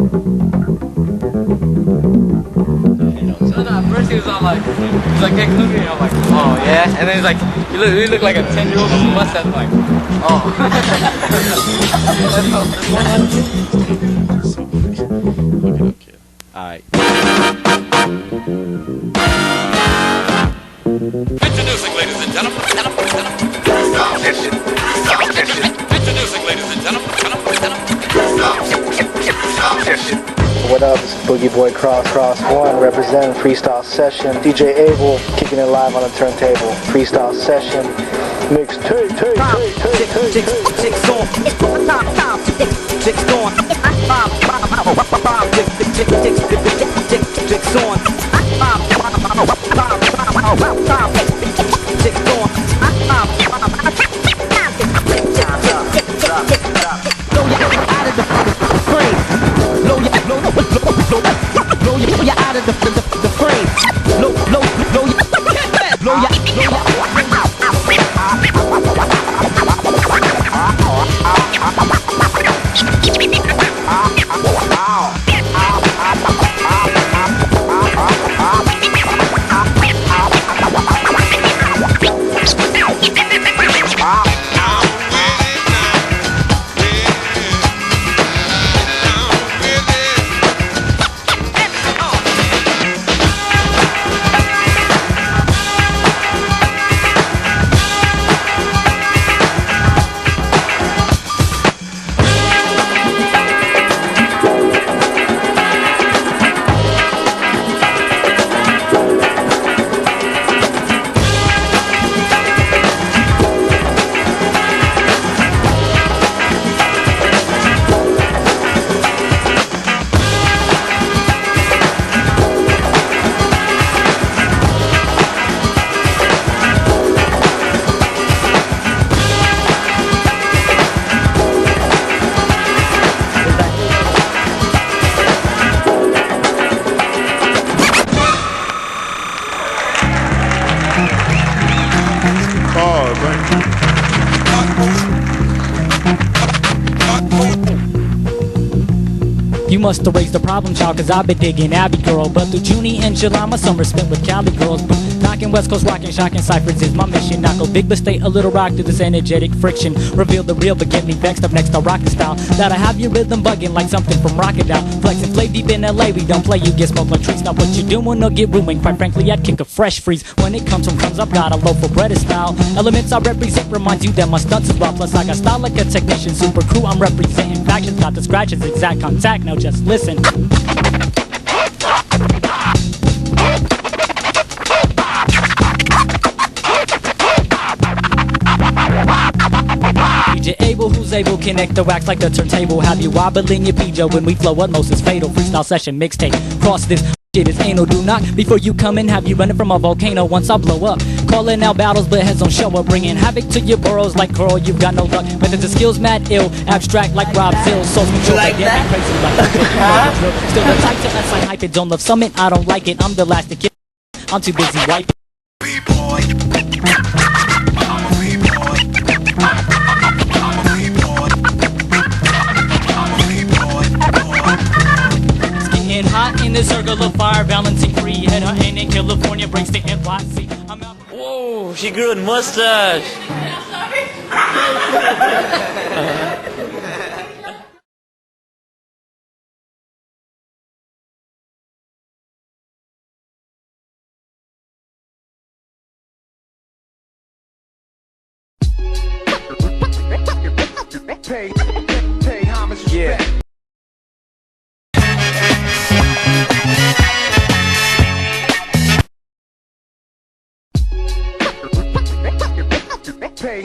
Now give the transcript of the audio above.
So at first he was all like, hey, look at me. I'm like, oh yeah. And then he's like, you look like a 10-year-old with a mustache. I'm like, oh. Okay. Alright. Introducing, ladies and gentlemen. Introducing, ladies and gentlemen. What up, it's Boogie Boy Cross 1 representing Freestyle Session. DJ Abel kicking it live on the turntable. Freestyle Session. Mix tape. You must have raised the problem child, cause I've been digging Abbey girl. But through Junie and July, my summer spent with Cali girls. Knocking West Coast, rocking, shocking ciphers is my mission. Not go big, but stay a little rock through this energetic friction. Reveal the real, but get me vexed up next to rockin' style. That I have your rhythm bugging like something from Rocket Out. Flexing flay deep in LA, we don't play, you get smoked like trees. Not what you doing or get ruined. Quite frankly, I'd kick a fresh freeze. When it comes from crumbs, I've got a loaf of bread is style. Elements I represent reminds you that my stunts is wild. Plus I got style like a technician. Super crew, I'm representing factions. Got the scratches, exact contact, now just listen. DJ Abel, who's able, connect the wax like the turntable. Have you wobbling your PJ when we flow, what most is fatal. Freestyle session, mixtape, cross this shit is anal. Do not, before you come in, have you running from a volcano once I blow up. Calling out battles, but heads don't show up. Bringing havoc to your burrows like Coral, you've got no luck. Methods and skills mad ill, abstract like Rob Zill. Soul control, like that? Crazy like still the type to us, I hype it. Don't love summit, I don't like it. I'm the last to get, I'm too busy wiping. B-boy. Hot in the circle of fire, balancing free. Head hunting in California, breaks the NYC. I'm out. Whoa, she grew a mustache. Pay homage, respect. Pay